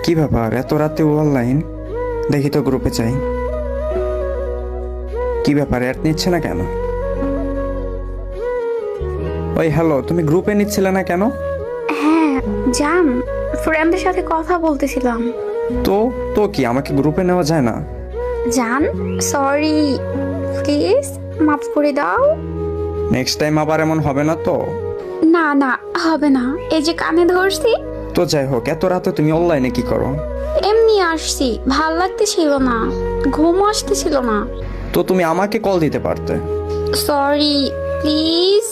কি ব্যাপার এত রাতে অনলাইন? দেখি তো গ্রুপে চাই। কি ব্যাপার অ্যাড নিচ্ছে না কেন? ওই হ্যালো, তুমি গ্রুপে নিচ্ছিলে না কেন? হ্যাঁ জান, ফ্রেন্ডদের সাথে কথা বলতেছিলাম। তো তো কি আমাকে গ্রুপে নেওয়া যায় না? জান সরি, প্লিজ মাফ করে দাও। নেক্সট টাইম আবার এমন হবে না তো? না না, হবে না, এই যে কানে ধরছি। তো যাই হোক, এত রাতে তুমি অনলাইনে কি করো? এমনি আসছি, ভাল লাগতেছিল না, ঘুম আসতেছিল না। তো তুমি আমাকে কল দিতে পারতে। Sorry please.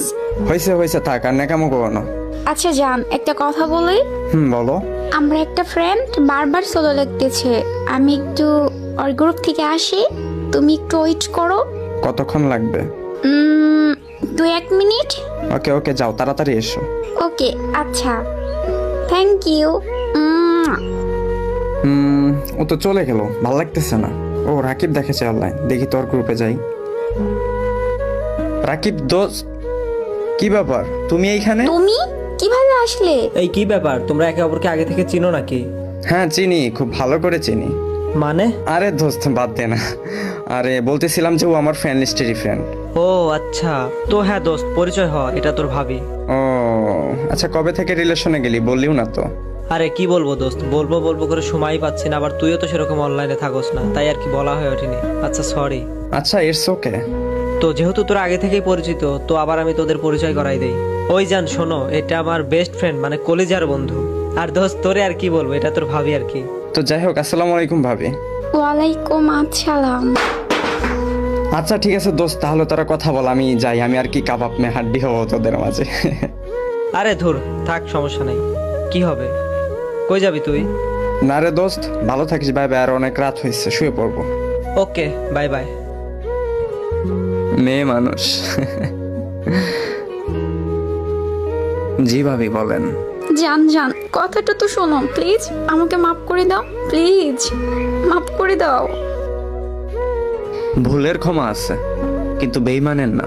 হয়েছে হয়েছে, থাক আর ন্যাকামো করো না। আচ্ছা জান, একটা কথা বলি। বলো। আমরা একটা ফ্রেন্ড বারবার সোলো লিখতেছে, আমি একটু ওর গ্রুপ থেকে আসি, তুমি একটু ওয়েট করো। কতক্ষণ লাগবে? 2-1 মিনিট। ওকে ওকে, যাও তাড়াতাড়ি এসো। ওকে আচ্ছা, থ্যাংক ইউ। ও তো চলে গেল, ভাল লাগতেছে না। ও রাকিব দেখেছে অনলাইন, দেখি তোর গ্রুপে যাই। রাকিব দোস্ত, কি ব্যাপার তুমি এইখানে? তুমি কিভাবে আসলে? এই কি ব্যাপার, তোমরা একে অপরকে আগে থেকে চিনো নাকি? হ্যাঁ চিনি, খুব ভালো করে চিনি। মানে? আরে দোস্ত বাদ দে না। আরে বলতেছিলাম যে ও আমার ফ্রেন্ড লিস্টেরই ফ্রেন্ড। ও আচ্ছা, তো হ্যাঁ দোস্ত, পরিচয় হ, এটা তোর ভাবি। ও আচ্ছা, কবে থেকে রিলেশনে গেলি বললিও না তো? আরে কি বলবো দোস্ত, বলবো বলবো করে সময়ই পাচ্ছি না, আবার তুইও তো সেরকম অনলাইনে থাকোস না, তাই আর কি বলা হয়ে ওঠেনি। আচ্ছা সরি। আচ্ছা ইটস ওকে। তো যেহেতু তোরা আগে থেকেই পরিচিত, তো আবার আমি তোদের পরিচয় করাই দেই। ওই জান শোনো, এটা আমার বেস্ট ফ্রেন্ড, মানে কলিজার বন্ধু। আর দোস্ত তোরে আর কি বলবো, এটা তোর ভাবি আর কি। তো যাই হোক, আসসালামু আলাইকুম ভাবি। ওয়ালাইকুম আসসালাম। আচ্ছা ঠিক আছে দোস্ত, তাহলে তোরা কথা বল, আমি যাই। আমি আর কি কাবাব মে হাড্ডি হবো তোদের মাঝে। আরে ধুর, থাক সমস্যা নেই। কি হবে, কই যাবি তুই? না রে দোস্ত, ভালো থাকিস, বাই বাই। আর অনেক রাত হয়েছে, শুয়ে পড়বো। Okay bye bye. মেয়ে মানুষ। জি ভাবি বলেন। জান জান, কথাটা তো শোনো প্লিজ, আমাকে মাফ করে দাও, প্লিজ মাফ করে দাও। ভুলের ক্ষমা আছে, কিন্তু বেইমানের না।